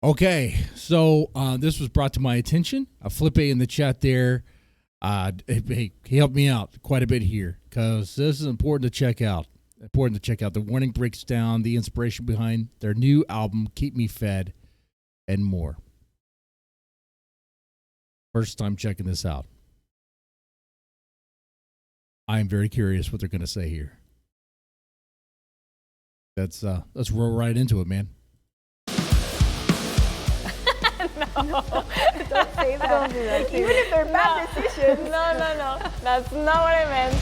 Okay, so this was brought to my attention. Felipe in the chat there, he helped me out quite a bit here because this is important to check out. The Warning breaks down the inspiration behind their new album, Keep Me Fed, and more. First time checking this out. I am very curious what they're going to say here. Let's roll right into it, man. No, don't say that. Don't do that. Even if they're bad decisions. No. That's not what I meant.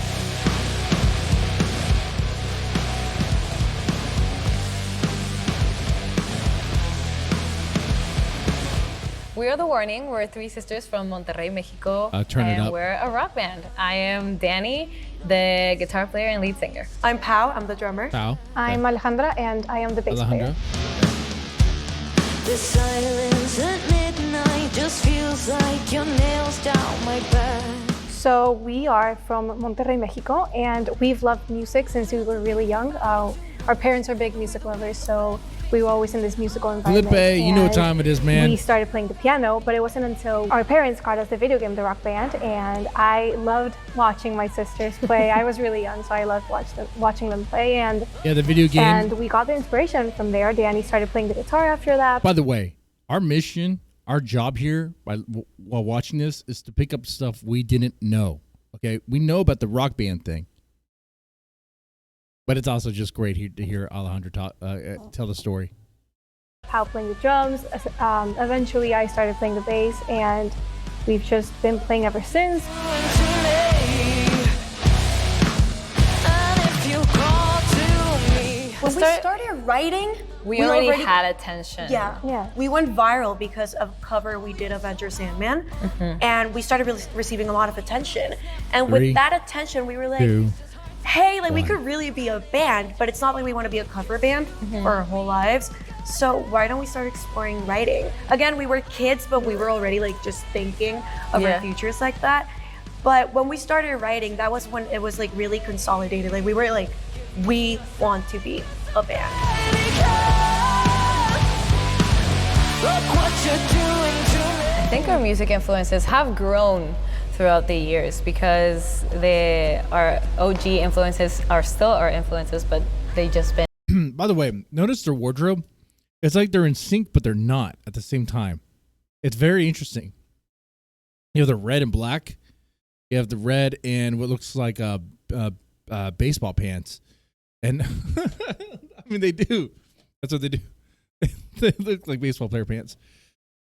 We are The Warning. We're three sisters from Monterrey, Mexico. Turn it up. We're a rock band. I am Danny, the guitar player and lead singer. I'm Pau, I'm the drummer. Pau. I'm Alejandra, and I am the bass player. The silence at midnight just feels like your nails down my back. So we are from Monterrey, Mexico, and we've loved music since we were really young. Our parents are big music lovers, so we were always in this musical environment. Felipe, you know what time it is, man. We started playing the piano, but it wasn't until our parents got us the video game, The Rock Band, and I loved watching my sisters play. I was really young, so I loved watching them play. And yeah, the video game. And we got the inspiration from there. Danny started playing the guitar after that. By the way, our mission, our job here while watching this is to pick up stuff we didn't know. Okay, we know about the Rock Band thing. But it's also just great to hear Alejandra tell the story. Pau playing the drums. Eventually, I started playing the bass, and we've just been playing ever since. When we started writing, we already had attention. Yeah. We went viral because of a cover we did of Enter Sandman, and we started receiving a lot of attention. And with that attention, we were like, hey, we could really be a band, but it's not like we want to be a cover band for our whole lives. So why don't we start exploring writing? Again, we were kids, but we were already just thinking of our futures like that. But when we started writing, that was when it was really consolidated. We were we want to be a band. I think our music influences have grown throughout the years because our OG influences are still our influences, but they just been. By the way, notice their wardrobe. It's like they're in sync, but they're not at the same time. It's very interesting. You have the red and black. You have the red and what looks like baseball pants. And I mean, they do. That's what they do. They look like baseball player pants.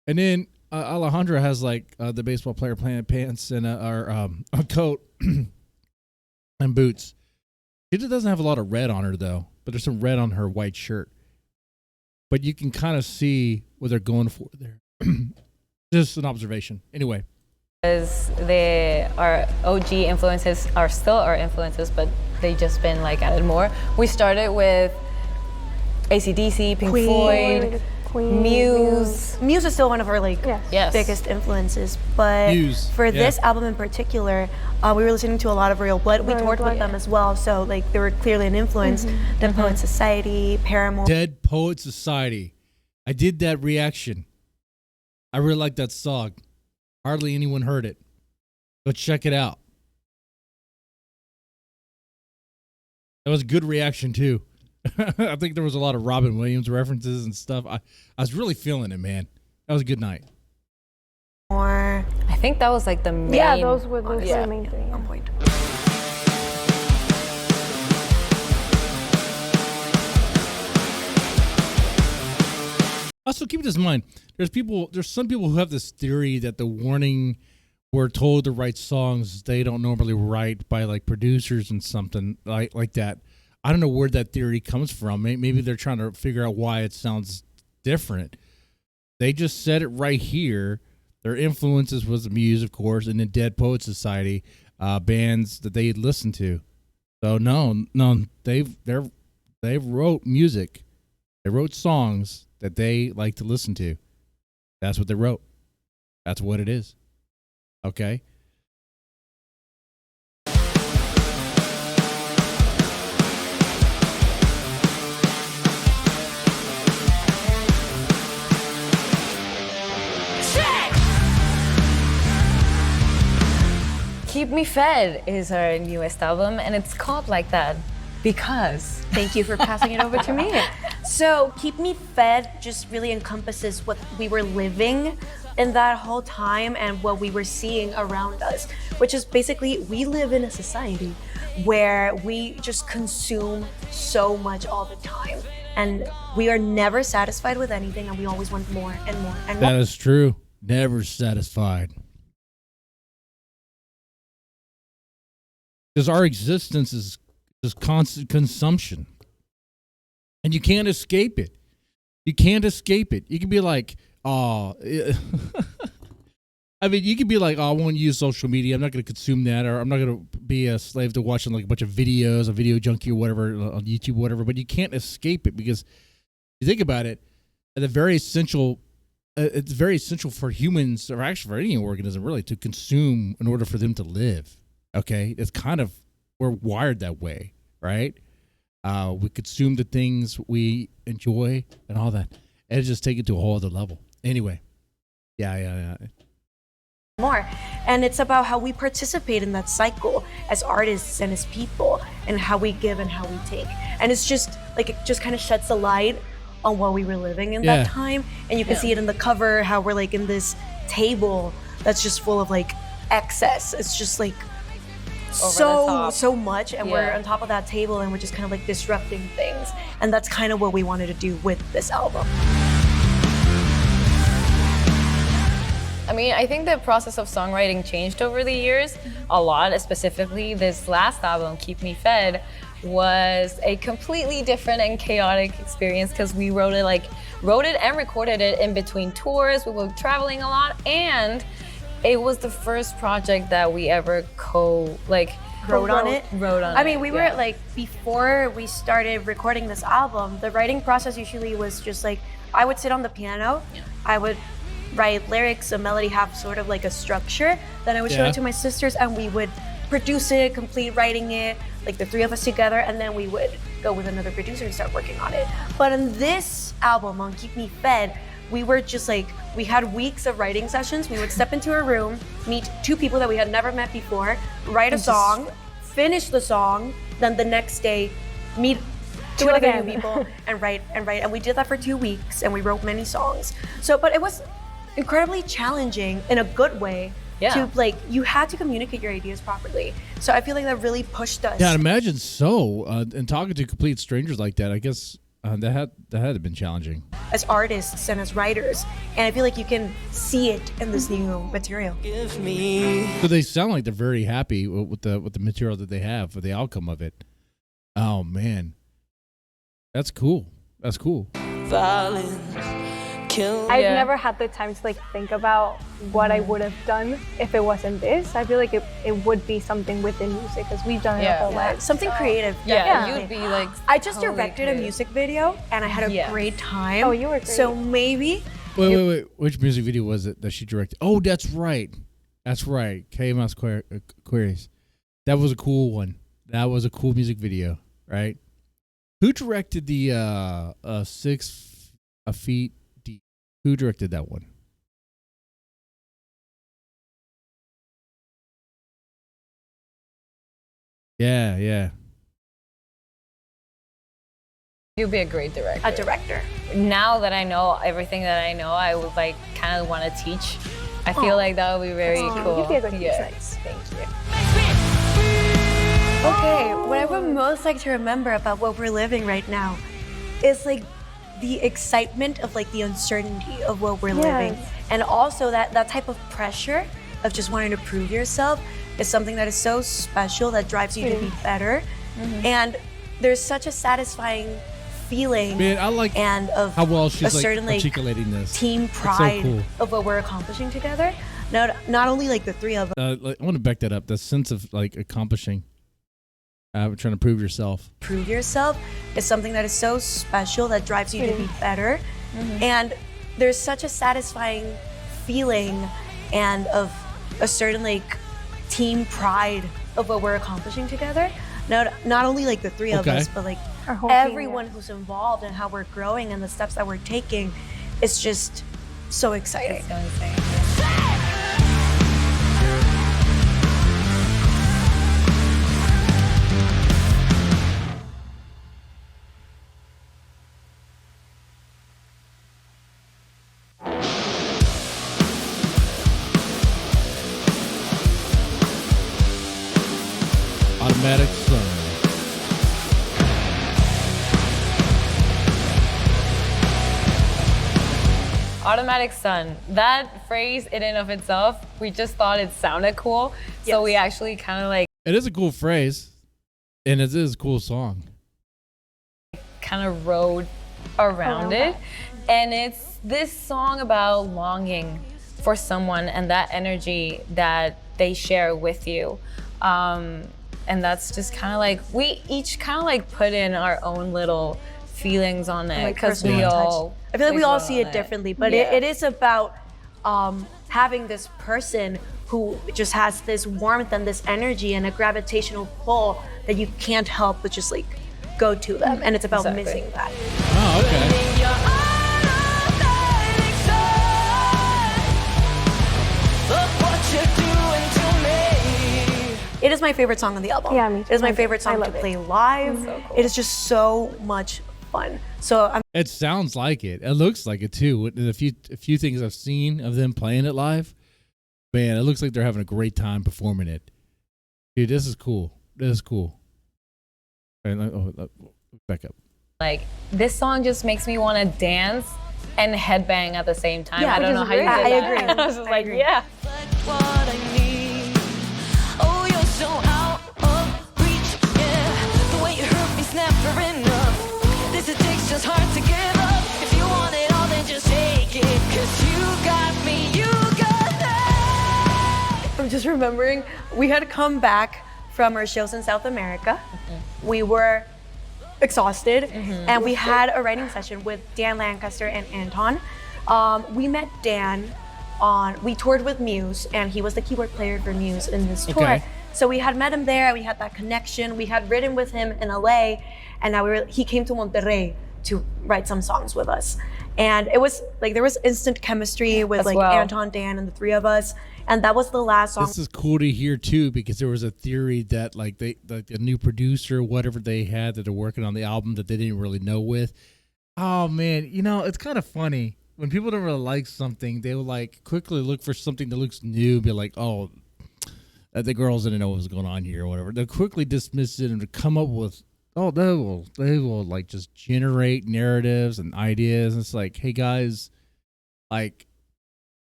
And then Alejandra has the baseball player pants and a coat and boots. She doesn't have a lot of red on her though, but there's some red on her white shirt. But you can kind of see what they're going for there. Just an observation. Anyway. Because our OG influences are still our influences, but they just been added more. We started with AC/DC, Pink Floyd, Queen, Muse. Muse is still one of our Yes. biggest influences, but for this album in particular, we were listening to a lot of Real Blood. We toured with them as well, so they were clearly an influence. Dead Poet Society, Paramore. Dead Poet Society. I did that reaction. I really like that song. Hardly anyone heard it. Go check it out. That was a good reaction too. I think there was a lot of Robin Williams references and stuff. I was really feeling it, man. That was a good night. Or I think that was the main. Yeah, those were the main three. On point. Also, keep this in mind. There's some people who have this theory that the Warning were told to write songs they don't normally write by producers and something like that. I don't know where that theory comes from. Maybe they're trying to figure out why it sounds different. They just said it right here. Their influences was the Muse, of course, and the Dead Poet Society, bands that they listened to. So no, they wrote music. They wrote songs that they like to listen to. That's what they wrote. That's what it is. Okay? Keep Me Fed is our newest album, and it's called like that because. Thank you for passing it over to me. So Keep Me Fed just really encompasses what we were living in that whole time and what we were seeing around us, which is basically we live in a society where we just consume so much all the time. And we are never satisfied with anything, and we always want more and more and more. That is true. Never satisfied. Because our existence is constant consumption. And you can't escape it. You can't escape it. You can be like, oh, I mean, you can be like, oh, I won't use social media. I'm not going to consume that, or I'm not going to be a slave to watching like a bunch of videos, a video junkie or whatever on YouTube, whatever. But you can't escape it because you think about it, the very essential. It's very essential for humans, or actually for any organism, really, to consume in order for them to live. Okay, it's kind of we're wired that way, right? We consume the things we enjoy and all that, and it just take it to a whole other level. Anyway, yeah. More. And it's about how we participate in that cycle as artists and as people, and how we give and how we take. And it's just like it just kind of sheds a light on what we were living in that time. And you can see it in the cover, how we're like in this table that's just full of like excess. It's just like so much, and we're on top of that table, and we're just kind of like disrupting things. And that's kind of what we wanted to do with this album. I mean, I think the process of songwriting changed over the years a lot. Specifically, this last album, Keep Me Fed, was a completely different and chaotic experience because we wrote it and recorded it in between tours. We were traveling a lot, and it was the first project that we ever wrote on it. I mean, we were like, before we started recording this album, the writing process usually was just like, I would sit on the piano, I would write lyrics, a melody, have sort of like a structure. Then I would show it to my sisters, and we would produce it, complete writing it, like the three of us together, and then we would go with another producer and start working on it. But in this album, on Keep Me Fed, we were just like, we had weeks of writing sessions. We would step into a room, meet two people that we had never met before, write a song, finish the song, then the next day, meet two other new people and write. And we did that for 2 weeks, and we wrote many songs. So, but it was incredibly challenging in a good way. To like, you had to communicate your ideas properly. So I feel like that really pushed us. Yeah, I imagine so. And talking to complete strangers like that, I guess that had to have been challenging. As artists and as writers, and I feel like you can see it in this new material. So they sound like they're very happy with the material that they have, for the outcome of it. Oh man, that's cool. That's cool. I've never had the time to like think about what I would have done if it wasn't this. I feel like it would be something within music, because we've done it our whole life. Something creative. You'd be like. I just directed a music video, and I had a great time. Oh, you were great. So maybe. Wait. Which music video was it that she directed? Oh, that's right. KMS Queries. That was a cool one. That was a cool music video, right? Who directed the 6 Feet Deep? Who directed that one? Yeah. You'd be a great director. A director. Now that I know everything that I know, I would like kind of want to teach. I feel like that would be very cool. You'd be a good teacher. Nice. Thank you. Okay, what I would most like to remember about what we're living right now is like the excitement of like the uncertainty of what we're living. And also that type of pressure of just wanting to prove yourself is something that is so special, that drives you to be better. And there's such a satisfying feeling. Man, I like and of how well she's a certain like articulating this. Team pride of what we're accomplishing together. Not only like the three of us. I want to back that up. The sense of like accomplishing. Trying to prove yourself. Prove yourself is something that is so special, that drives you to be better. And there's such a satisfying feeling and of a certain like team pride of what we're accomplishing together. Not only like the three of us, but like everyone who's involved and how we're growing and the steps that we're taking. It's just so exciting. It's so insane. Automatic Sun. Automatic Sun. That phrase in and of itself, we just thought it sounded cool. Yes. So we actually kind of like It is a cool phrase, and it is a cool song. kind of rode around it. And it's this song about longing for someone and that energy that they share with you. And that's just kind of like, we each kind of like put in our own little feelings on it Like because personal we touch. all. I feel like we place all on see it differently, but Yeah. it is about having this person who just has this warmth and this energy and a gravitational pull that you can't help but just like go to them. And it's about Exactly. missing that. Oh, okay. It is my favorite song on the album. Yeah, me too. It is my Me too. favorite I song to love it. play live. So cool. It is just so much fun. So I'm It sounds like it. It looks like it too. And a few things I've seen of them playing it live, man, it looks like they're having a great time performing it. Dude, this is cool. This is cool. Back up. Like, this song just makes me want to dance and headbang at the same time. Yeah, I don't which know is how you great. did I that. agree. I was just I like, agree. yeah. What I need. Oh, you're so out of reach, yeah. The way you hurt me's never enough. This addiction's hard to give up. If you want it all, then just take it. 'Cause you got me, you got that. I'm just remembering we had come back from our shows in South America. We were exhausted and we had a writing session with Dan Lancaster and Anton. We met Dan we toured with Muse and he was the keyboard player for Muse in this tour. Okay. So we had met him there, we had that connection, we had written with him in LA and now he came to Monterrey to write some songs with us. And it was like there was instant chemistry with As like well. Anton, Dan, and the three of us. And that was the last song. This is cool to hear too, because there was a theory that like a new producer, whatever they had that are working on the album that they didn't really know with. Oh man, it's kind of funny when people don't really like something, they will like quickly look for something that looks new, be like, oh, the girls didn't know what was going on here or whatever. They'll quickly dismiss it and to come up with, they will like just generate narratives and ideas. And it's like, hey guys, like,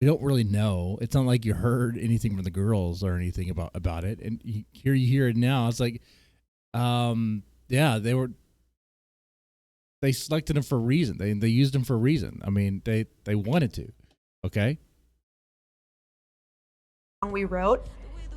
we don't really know. It's not like you heard anything from the girls or anything about it. And here you hear it now. It's like, yeah, they selected him for a reason. They used him for a reason. I mean, they wanted to. Okay. We wrote.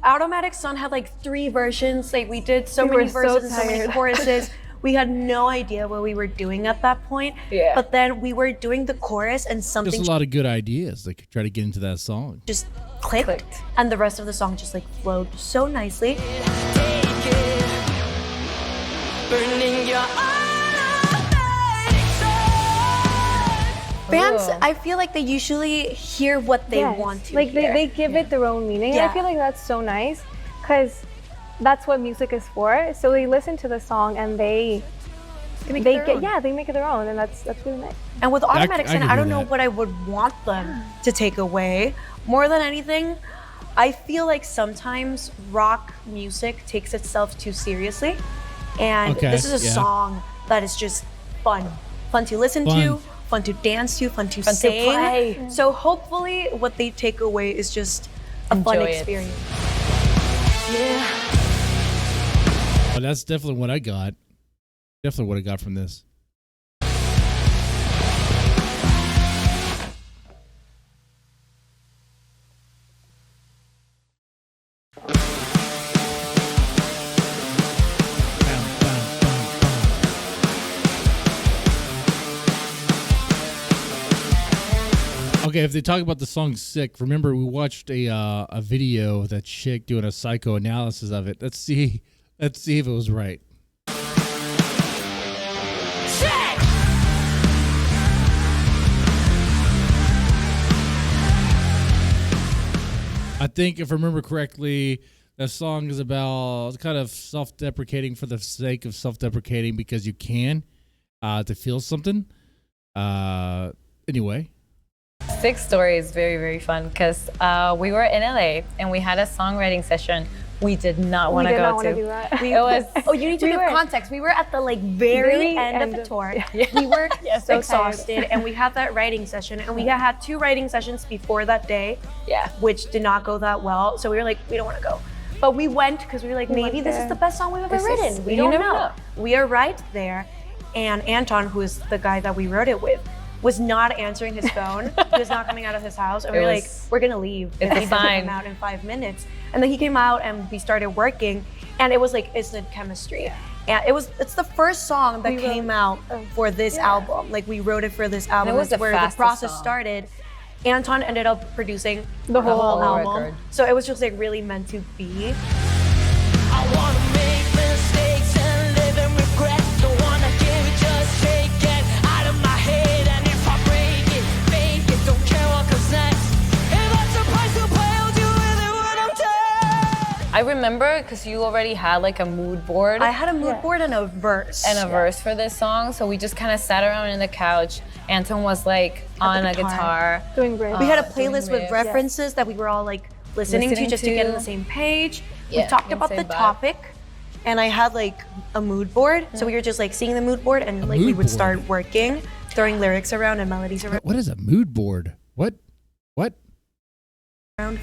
Automatic Sun had like 3 versions. Like we did so We many were so verses and so many tired. choruses. We had no idea what we were doing at that point. Yeah. But then we were doing the chorus and Just something a lot of good ideas. They could try to get into that song. just clicked. And the rest of the song just like flowed so nicely. Take it. Burning your automatic sun. Fans, Ooh. I feel like they usually hear what they Yes. want to like hear. they give it their own meaning. Yeah. And I feel like that's so nice because that's what music is for. So they listen to the song and they make they their get own. they make it their own, and that's really nice. And with Automatic I Sun, can I do don't know that. what I would want them to take away. More than anything, I feel like sometimes rock music takes itself too seriously. And Okay, this is a yeah. song that is just fun. Fun to listen Fun. to, fun to dance to, fun to Fun to sing. play. So hopefully what they take away is just a fun Enjoy it. experience. Yeah. But that's definitely what I got. Definitely what I got from this. Okay, if they talk about the song "Sick," remember we watched a video of that chick doing a psychoanalysis of it. Let's see if it was right. I think if I remember correctly, that song is about kind of self-deprecating for the sake of self-deprecating because you can to feel something. Anyway. Sick story is very, very fun because we were in LA and we had a songwriting session we did not We want to did not go want to to. do that. It was Oh, you need to We give were- context. We were at the like very end of the tour. We were so exhausted, and we had that writing session, and we had 2 writing sessions before that day, yeah. which did not go that well. So we were like, we don't want to go, but we went because we were like, maybe went this is there. the best song we've ever This is- written. We you don't never know. know. We arrived there, and Anton, who is the guy that we wrote it with, was not answering his phone. He was not coming out of his house, and we It were was- like, we're gonna leave. It's if a he doesn't sign. come out in 5 minutes. And then he came out, and we started working, and it was like instant chemistry. And it's the first song that came out for this album. Like we wrote it for this album. it was That's the where the fastest process song. started. Anton ended up producing The whole album. record. So it was just like really meant to be. I wanna make mistakes and live in regret. Don't wanna give it, just take it out of my head. And if I break it, fake it, don't care what comes next. If I'm surprised to play, I'll do with it when I'm dead. I remember because you already had like a mood board I had a mood board and a verse. and a verse for this song, so we just kind of sat around in the couch. Anton was like on a guitar. Doing great. We had a doing playlist with riffs. references that we were all like listening to Listening just to get on to. the same page. Yeah, We talked on the about the same vibe. topic, and I had like a mood board. So we were just like seeing the mood board, and like we mood would board? start working, throwing lyrics around and melodies around. What is a mood board? What?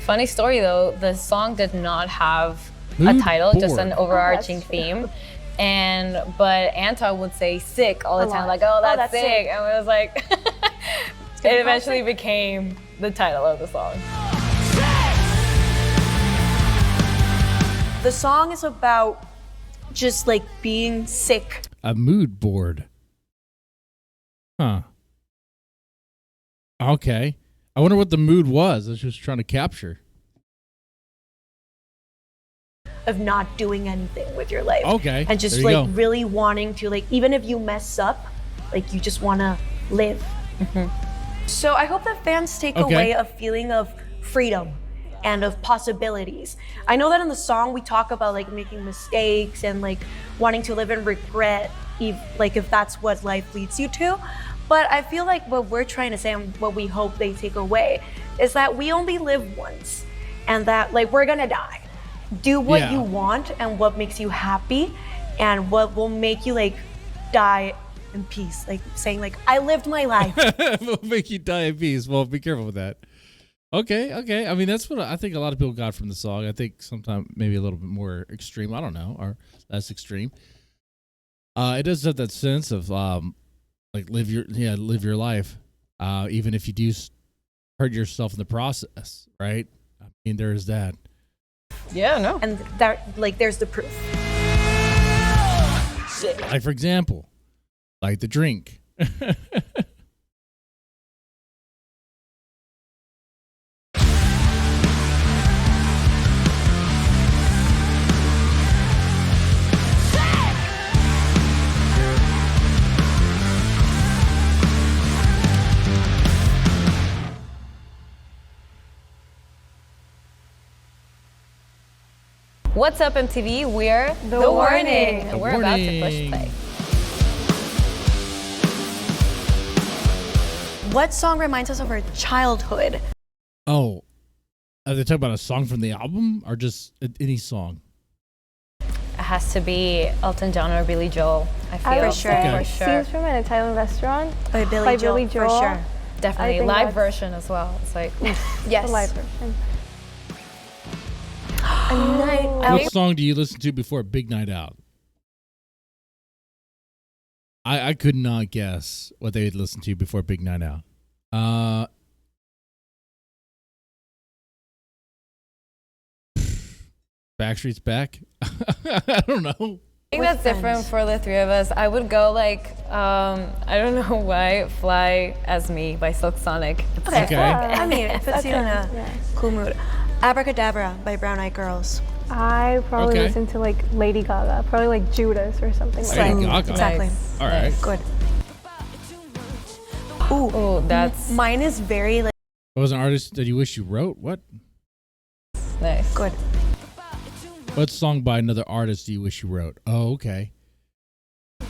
Funny story though, the song did not have a Mood title, just board. an overarching theme. But Anton would say sick all the time, lot. like, oh, that's, that's sick. sick. And it was like, it eventually became the title of the song. The song is about just like being sick. A mood board. Huh. Okay. I wonder what the mood was. I was just trying to capture. Of not doing anything with your life. Okay, And just there you like go. really wanting to, like, even if you mess up, like you just want to live. So I hope that fans take Okay. away a feeling of freedom and of possibilities. I know that in the song we talk about like making mistakes and like wanting to live in regret, if that's what life leads you to. But I feel like what we're trying to say and what we hope they take away is that we only live once, and that like we're gonna die. Do what Yeah. you want and what makes you happy, and what will make you like die in peace. Like saying like, I lived my life. Will make you die in peace. Well, be careful with that. Okay. I mean, that's what I think a lot of people got from the song. I think sometimes maybe a little bit more extreme. I don't know, or less extreme. It does have that sense of like live your life, even if you do hurt yourself in the process, right? I mean, there's that. Yeah, no. And that like there's the proof. Like for example, like the drink. What's up, MTV? We're The Warning. And we're about to push Warning. play. What song reminds us of our childhood? Oh, are they talking about a song from the album or just any song? It has to be Elton John or Billy Joel, I feel. I would For sure. say Okay. For sure. Scenes from an Italian Restaurant. By Billy By Joel, Billy for Joel. sure. Definitely. I think Live that's- version as well. It's like, Yes. The live version. A night What out. song do you listen to before a big night out? I could not guess what they'd listen to before a big night out. Backstreet's Back? I don't know. I think With that's different friends. for the three of us. I would go like, I don't know why, Fly As Me by Silk Sonic. It's Okay. I mean, it puts you in a Yeah. cool mood. Abracadabra by Brown Eyed Girls. I probably Okay. listen to like Lady Gaga, probably like Judas or something like Lady that. Gaga. Exactly. Nice. All right. Good. Ooh, Oh, that's mine is very like What was an artist that you wish you wrote? What? nice. good. What song by another artist do you wish you wrote? Oh, okay. Ooh,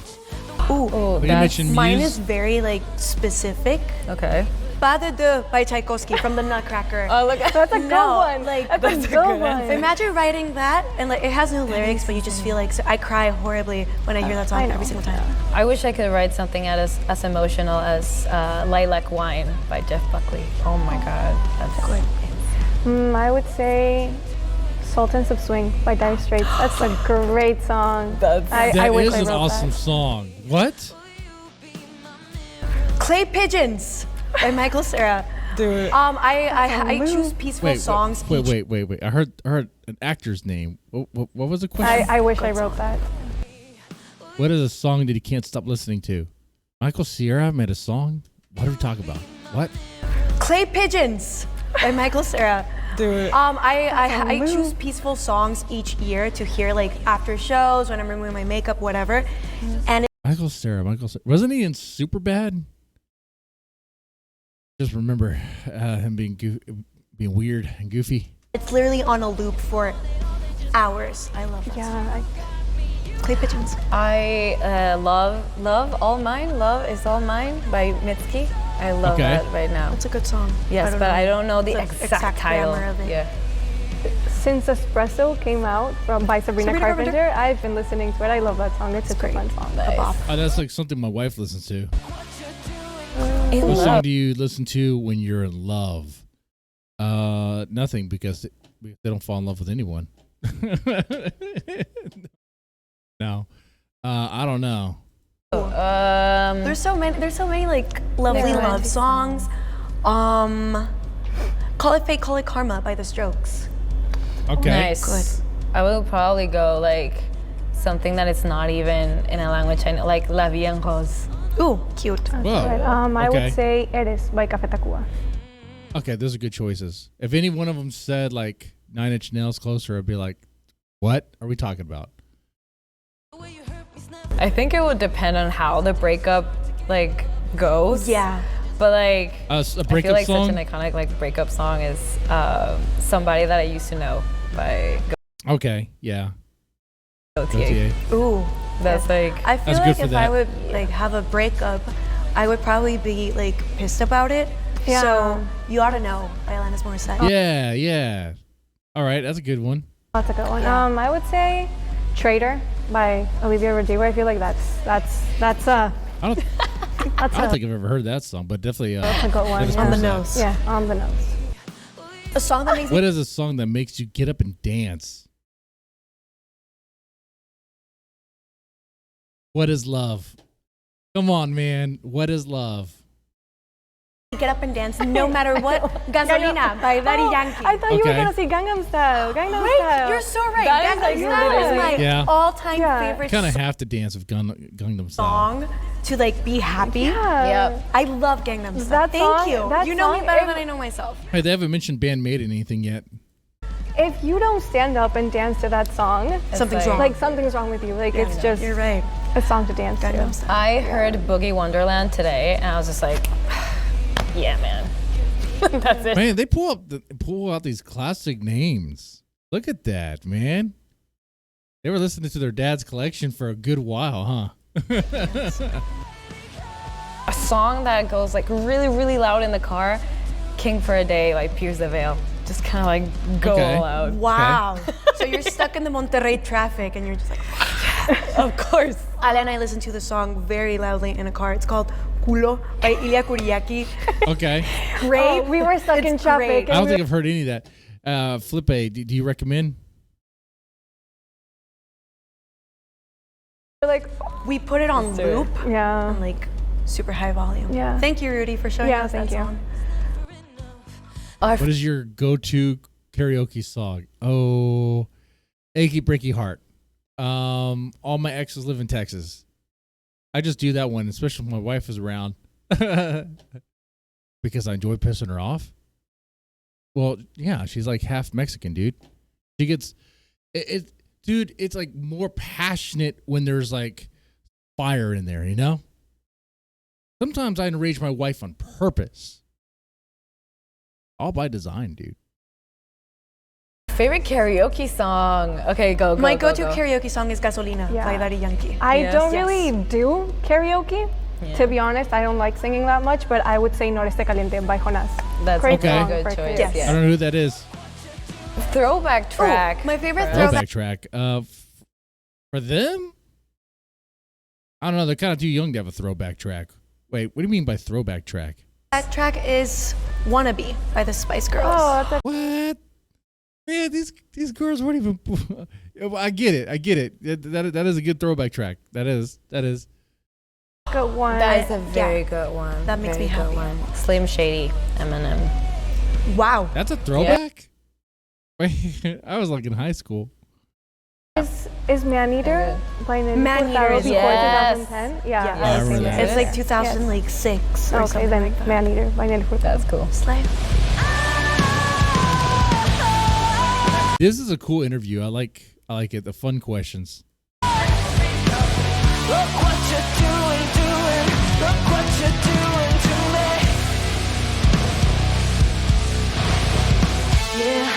Oh, But you that's mentioned mine Muse. is very like specific. okay. Pas de deux by Tchaikovsky from the Nutcracker. Oh, look. That's a good one. like That's a good one. imagine writing that and like it has no lyrics, but you just feel like I cry horribly when I hear that song every single time. I wish I could write something as emotional as Lilac Wine by Jeff Buckley. Oh my God, that's good. I would say Sultans of Swing by Dire Straits. That's a great song. That I wish is I an wrote awesome that. song. What? Clay Pigeons by Michael Cera. Dude. I choose peaceful songs. Wait. I heard an actor's name. What was the question? I wish I wrote that. What is a song that you can't stop listening to? Michael Cera made a song? What are we talking about? What? Clay Pigeons by Michael Cera. Dude. I choose peaceful songs each year to hear like after shows, when I'm removing my makeup, whatever. And Michael Cera. Wasn't he in Superbad? Just remember him being weird and goofy. it's literally on a loop for hours. I love that song. Yeah. Clay Pigeons. I love All Mine. Love is All Mine by Mitski. I love that right now. It's a good song. Yes, but I don't know the the exact title. grammar of it. Yeah. Since Espresso came out by Sabrina Carpenter, I've been listening to it. I love that song. It's such a fun song. Nice. A bop. Oh, that's like something my wife listens to. In What song love. do you listen to when you're in love? Nothing, because they don't fall in love with anyone. No, I don't know. There's so many like lovely love songs. Call It Fate, Call It Karma by The Strokes. Okay. Nice. I will probably go like something that it's not even in a language I know, like La Vie en Rose. Ooh, cute. Whoa. I Okay. would say Eres by Café Tacuba. Okay, those are good choices. If any one of them said like 9 Inch Nails Closer, I'd be like, what are we talking about? I think it would depend on how the breakup like goes. Yeah. But like A I feel breakup like song? such an iconic like breakup song is Somebody That I Used to Know by Okay, yeah. Gaultier. OTA. Ooh. That's like I feel That's good like for if that. I would like have a breakup, I would probably be like pissed about it. Yeah. So You Ought to Know by Alanis Morissette. Yeah. All right, that's a good one. That's a good one. Yeah. I would say Traitor by Olivia Rodrigo. I feel like that's I don't think I've ever heard that song, but definitely a good one. Alanis Yeah. On the Morissette. nose. Yeah, on the nose. A song that makes me What is a song that makes you get up and dance? What is love? Come on, man. What is love? get up and dance no matter what. Gasolina by Daddy Yankee. I thought you were Okay. gonna say Gangnam Style. Gangnam Right? Style. You're so right. That is, like, Gangnam Style is my literally- Yeah. all-time Yeah. favorite Kind of have to dance with Gangnam Style. song to like be happy. Yeah. Yep. I love Gangnam Style. That Thank song- you. that You know me song, better it- than I know myself. Hey, they haven't mentioned Band Made anything yet. If you don't stand up and dance to that song, Something's like- wrong. like something's wrong with you. Like it's just You're right. a song to dance Gangnam to. Style. I heard Boogie Wonderland today, and I was just like, yeah, man. That's it. Man, they pull out these classic names. Look at that, man. They were listening to their dad's collection for a good while, huh? A song that goes like really, really loud in the car, King for a Day, like Pierce the Veil. Just kind of like go Okay. all out. Wow. So you're stuck in the Monterrey traffic and you're just like, Of course. Ale and I listened to the song very loudly in a car. It's called Culo by Ilya Kuriaki. Okay. Great. Oh, we were stuck in It's traffic. great. I don't think I've heard any of that. Flippe, do you recommend? We're like, We put it on Let's do it. loop yeah. on like super high volume. Yeah. Thank you, Rudy, for showing Yeah, us thank that you. song. What is your go-to karaoke song? Oh, Achy Breaky Heart. All my exes live in Texas. I just do that one, especially when my wife is around, because I enjoy pissing her off. Well, yeah, she's like half Mexican, dude. She gets it, dude. It's like more passionate when there's like fire in there, you know. Sometimes I enrage my wife on purpose. All by design, dude. Favorite karaoke song? Okay, go. My go, go-to go. karaoke song is Gasolina Yeah. by Daddy Yankee. I Yes. don't Yes. really do karaoke. To be honest, I don't like singing that much, but I would say Noreste Caliente by Jonas. That's Great a Okay. song good for choice. kids. I don't know who that is. Throwback track. My favorite Throwback track. For them, I don't know. They're kind of too young to have a throwback track. Wait, what do you mean by throwback track? That track is "Wannabe" by the Spice Girls. Oh, that's What? Man, these girls weren't even. I get it. That is a good throwback track. That is. a good one. That is a very good one. That makes Very me happy. good one. Slim Shady, Eminem. Wow. That's a throwback. Wait, I was like in high school. Is Man Eater by Nandy Man Eater is- before Yes. 2010? Yeah, I I've seen remember it. that. It's like 2006 or Okay, something then like that. Man Eater by Nandy That's cool. Slay. This is a cool interview. I like it. The fun questions. Look what you're doing. Look what you're doing to me. Yeah.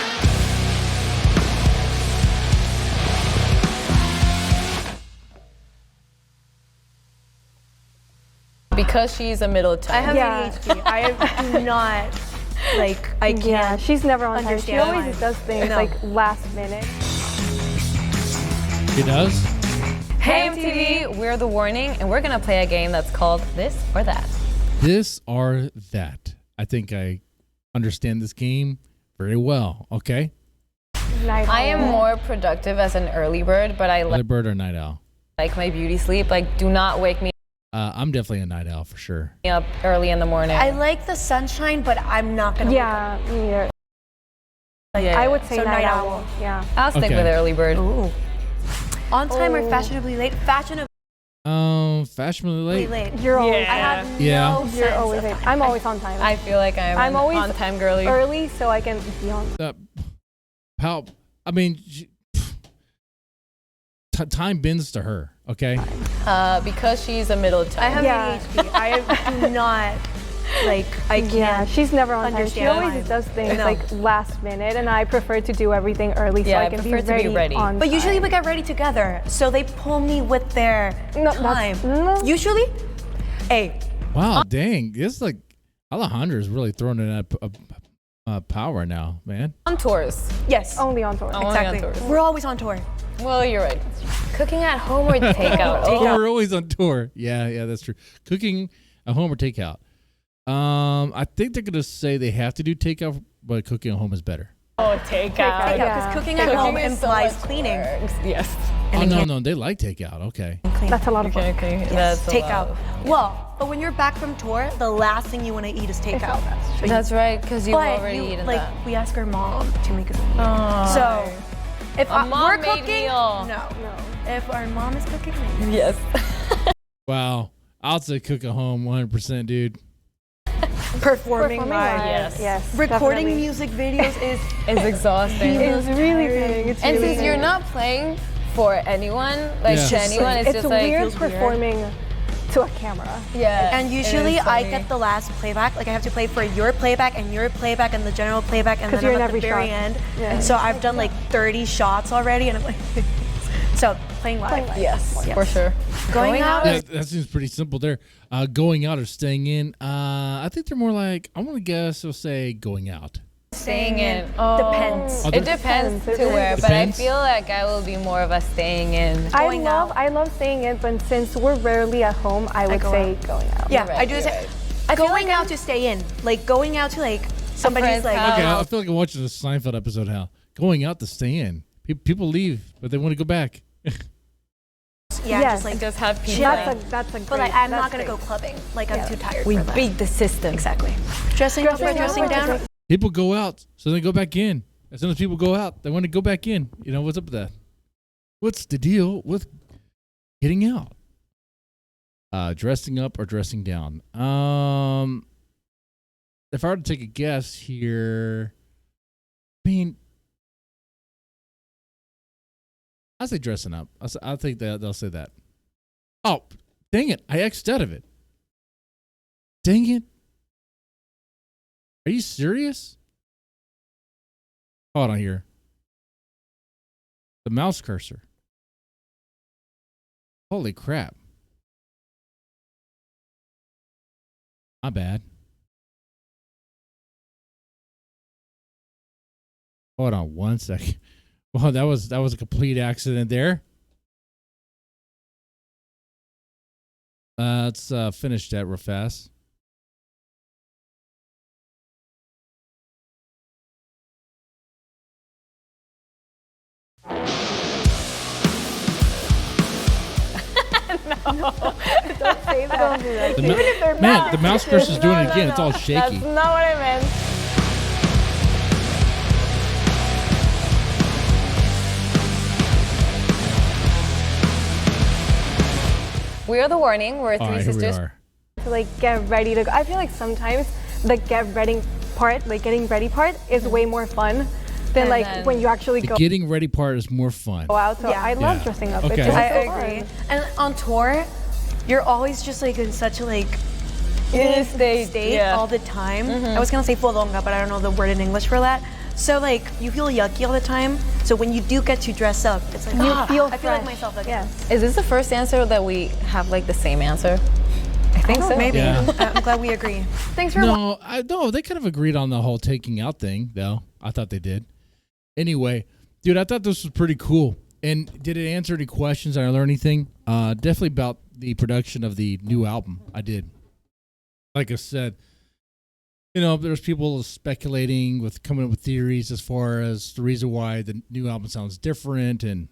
Because she's a middle tone. I have Yeah. ADHD. I do not like. I can't. Yeah, she's never on time. She understand always why. does things No. like last minute. It does. Hey MTV, we're the Warning, and we're gonna play a game that's called This or That. This or that. I think I understand this game very well. Okay. Night I am owl. more productive as an early bird, but I Night bird or night owl? like my beauty sleep. Like, do not wake me I'm definitely a night owl for sure. up early in the morning. I like the sunshine, but I'm not gonna. Yeah, me either. Yeah. I would say So night night owl. owl. Yeah. I'll stick Okay. with early bird. Ooh. On time or Oh. fashionably late? Fashionably Fashionably late. late. You're always. I have Yeah. no You're sense always. of late. time. I'm always on time. I feel like I'm I'm always on time girly. early, so I can be on. How? I mean, time bends to her. Okay. Because she's a middle tone. I have Yeah. ADHD. I do not like. I can't. Yeah, she's never on time. She understand always why. does things No. like last minute, and I prefer to do everything early Yeah, so I I can prefer to be ready. on But usually time. we get ready together, so they pull me with their No, time. no. Usually, hey, Wow. Dang. This is like Alejandra's really throwing in that power now, man. On tours. yes, only on tour. Oh. Only on exactly. tours. We're always on tour. Well, you're right. Cooking at home or takeout? Oh, Oh, we're always on tour. Yeah, that's true. Cooking at home or takeout. I think they're gonna say they have to do takeout, but cooking at home is better. takeout. Because Yeah. cooking at home is so implies much cleaning. work. Yes. Oh no, they like takeout. Okay. That's a lot of work. Okay. Yes, That's a takeout. lot. Well, but when you're back from tour, the last thing you want to eat is takeout. That's right, because you've But already you, eaten like that. we ask our mom to make us. Oh. So if A mom-made we're cooking, meal. no. If our mom is cooking, then Yes. Wow. I'll say cook at home 100%, dude. performing Performing live. live. Yes. Recording definitely. music videos is It's exhausting. It's really big. It's And really since you're big. not playing for anyone, like Yeah. to anyone, it's it's just like weird performing to a camera. Yeah. And it usually is I funny. get the last playback. Like I have to play for your playback and the general playback, and 'Cause then you're I'm in at the every very shot. end. Yeah. So I've done like 30 shots already, and I'm like, so playing live. Yes, Yes. for sure. Going out. Yeah, that seems pretty simple there. Going out or staying in. I think they're more like, I want to guess they'll say going out. Staying in. Depends. Oh, It depends Depends. to where, but I Depends? feel like I will be more of a staying in. Going out. I love staying in, but since we're rarely at home, I would go say out. going out. Yeah, You're right, I do you're say. right. I going out to stay in, like going out to like somebody's friend's like. house. Okay, I feel like I'm watching the Seinfeld episode, Hal. Going out to stay in. People leave, but they want to go back. Yeah, Yes. just like. And just have pizza. That's a great. But like, I'm not that's gonna great. go clubbing. Like I'm too tired. We for that. beat the system. Exactly. Dressing up or dressing down. People go out, so they go back in. As soon as people go out, they want to go back in. You know, what's up with that? What's the deal with getting out? Dressing up or dressing down? If I were to take a guess here, I mean, I say dressing up. I think that they'll say that. Oh, dang it! I X'd out of it. Dang it! Are you serious? Hold on here. The mouse cursor. Holy crap. Not bad. Hold on one second. Well, that was a complete accident there. Let's finish that real fast. Don't say that. Even if they're man, the mouse cursor's doing it again. It's all shaky. That's not what I meant. We are the Warning. We're All three right, here we sisters. are. To like get ready to go. I feel like sometimes the get ready part, like getting ready part, is way more fun than And like then when you actually The go getting ready part is more fun. out. So Yeah. I love Yeah. dressing up. Okay. It's just I so agree. fun. And on tour, you're always just like in such a like In state, yeah. all the time. I was gonna say fodonga, but I don't know the word in English for that. So like you feel yucky all the time. So when you do get to dress up, it's like You feel I feel like fresh. myself again. Yes. Is this the first answer that we have like the same answer? I think so. Maybe. Yeah. I'm glad we agree. Thanks for No, they kind of agreed on the whole taking out thing, though. I thought they did. Anyway, dude, I thought this was pretty cool. And did it answer any questions? Did I learn anything? Definitely about the production of the new album. I did. Like I said, there's people speculating with coming up with theories as far as the reason why the new album sounds different and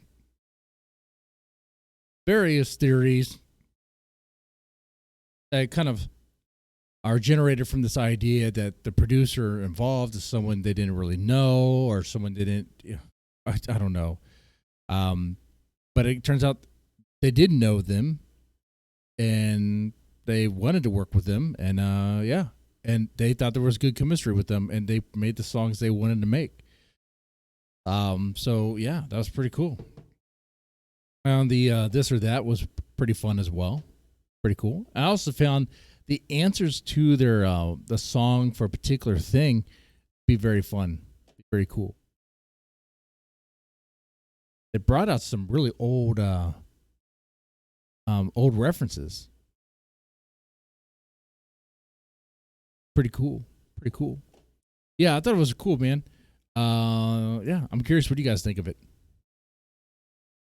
various theories that kind of are generated from this idea that the producer involved is someone they didn't really know or someone didn't, I don't know. But it turns out they did know them and they wanted to work with them and and they thought there was good chemistry with them and they made the songs they wanted to make. So yeah, that was pretty cool. And the this or that was pretty fun as well. Pretty cool. I also found the answers to their the song for a particular thing be very fun, very cool. They brought out some really old references. Pretty cool. Pretty cool. Yeah, I thought it was cool, man. Yeah, I'm curious what you guys think of it.